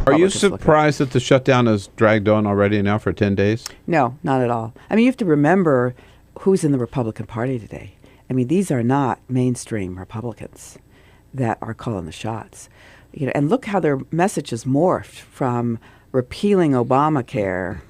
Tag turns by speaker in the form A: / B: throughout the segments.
A: Are you
B: Republicans look at.
A: surprised that the shutdown has dragged on already now for 10 days?
B: No, not at all. I mean, you have to remember who's in the Republican Party today. I mean, these are not mainstream Republicans that are calling the shots. You know, and look how their message has morphed from repealing Obamacare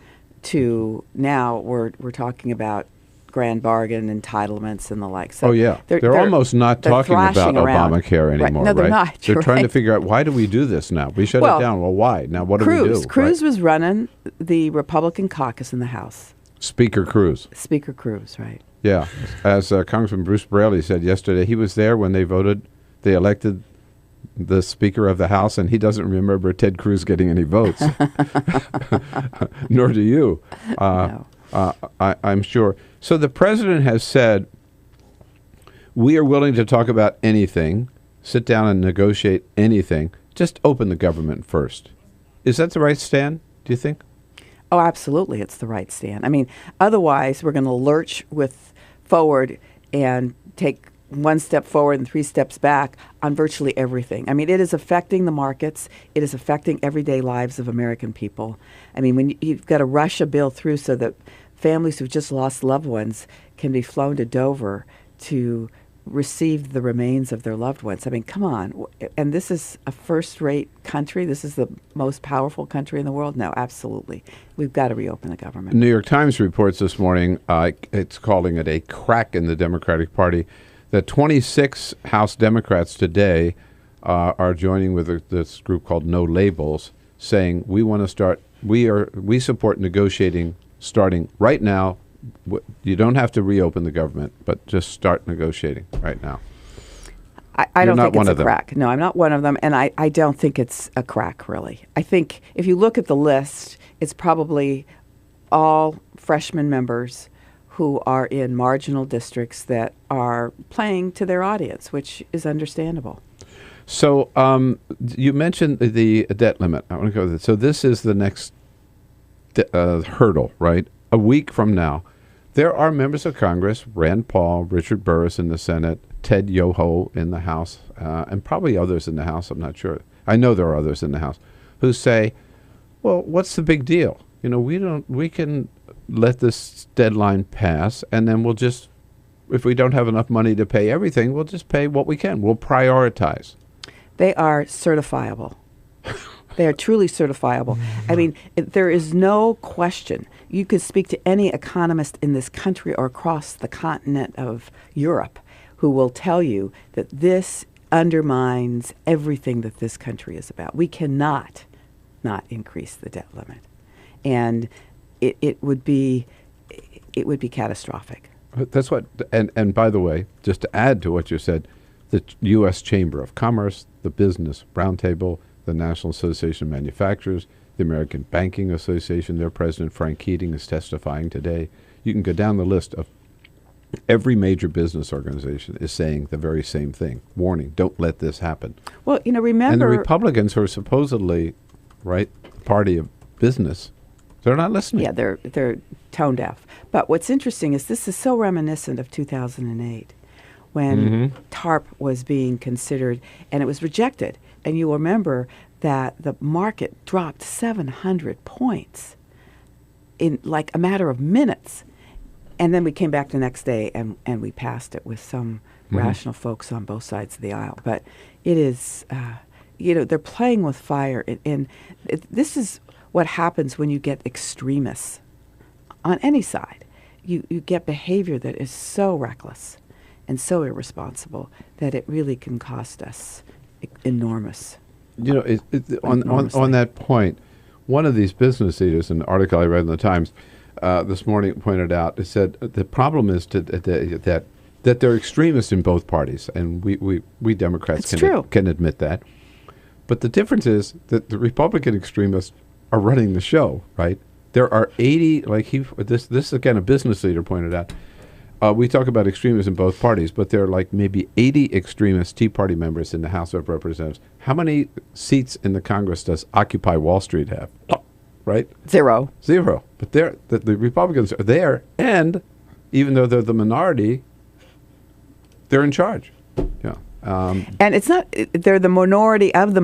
B: to now we're talking about grand bargain entitlements and the like. So
A: they're almost not talking about Obamacare anymore,
B: right? No, they're not.
A: They're trying to
B: right.
A: figure out, why do we do this now? We shut it down. Well, why? Now, what do we do?
B: Cruz was running the Republican caucus in the House.
A: Speaker Cruz.
B: Speaker Cruz, right.
A: Yeah. As Congressman Bruce Braley said yesterday, he was there when they elected the Speaker of the House, and he doesn't remember Ted Cruz getting any votes. Nor do you.
B: No.
A: I'm sure. So the president has said, we are willing to talk about anything, sit down and negotiate anything, just open the government first. Is that the right stand, do you think?
B: Oh, absolutely, it's the right stand. I mean, otherwise we're going to lurch forward and take one step forward and 3 steps back on virtually everything. I mean, it is affecting the markets. It is affecting everyday lives of American people. I mean, when you've got to rush a bill through so that families who've just lost loved ones can be flown to Dover to receive the remains of their loved ones. I mean, come on. And this is a first-rate country. This is the most powerful country in the world. No, absolutely. We've got to reopen the government.
A: New York Times reports this morning, it's calling it a crack in the Democratic Party, that 26 House Democrats today are joining with this group called No Labels, saying we support negotiating starting right now. You don't have to reopen the government, but just start negotiating right now.
B: I don't think it's a crack. No, I'm not one of them, and I don't think it's a crack, really. I think if you look at the list, it's probably all freshman members who are in marginal districts that are playing to their audience, which is understandable.
A: So you mentioned the debt limit. I want to go with it. So this is the next hurdle, right? A week from now, there are members of Congress, Rand Paul, Richard Burris in the Senate, Ted Yoho in the House, and probably others in the House, I'm not sure. I know there are others in the House, who say, well, what's the big deal? You know, we can let this deadline pass, and then we'll just, if we don't have enough money to pay everything, we'll just pay what we can. We'll prioritize.
B: They are certifiable. They are truly certifiable. I mean, there is no question. You could speak to any economist in this country or across the continent of Europe who will tell you that this undermines everything that this country is about. We cannot not increase the debt limit. And it would be catastrophic.
A: That's what, and by the way, just to add to what you said, the U.S. Chamber of Commerce, the Business Roundtable, the National Association of Manufacturers, the American Banking Association, their president, Frank Keating, is testifying today. You can go down the list of every major business organization is saying the very same thing. Warning, don't let this happen.
B: Well, you know, remember...
A: And the Republicans, who are supposedly, right, party of business, they're not listening.
B: Yeah, they're tone deaf. But what's interesting is this is so reminiscent of 2008 when TARP was being considered and it was rejected. And you remember that the market dropped 700 points in like a matter of minutes. And then we came back the next day and we passed it with some rational folks on both sides of the aisle. But it is, they're playing with fire. And this is what happens when you get extremists on any side. You get behavior that is so reckless and so irresponsible that it really can cost us enormous.
A: You know, on that point, one of these business leaders, in an article I read in the Times this morning, pointed out, it said the problem is that they're extremists in both parties, and we Democrats can admit that. But the difference is that the Republican extremists are running the show, right? There are 80, this again, a business leader pointed out. We talk about extremists in both parties, but there are like maybe 80 extremist Tea Party members in the House of Representatives. How many seats in the Congress does Occupy Wall Street have? Right?
B: Zero.
A: But the Republicans are there, and even though they're the minority, they're in charge. Yeah.
B: And it's not, they're the minority of the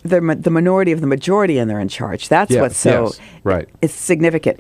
B: they're the minority of the majority, and they're in charge. That's what's so,
A: right.
B: It's significant.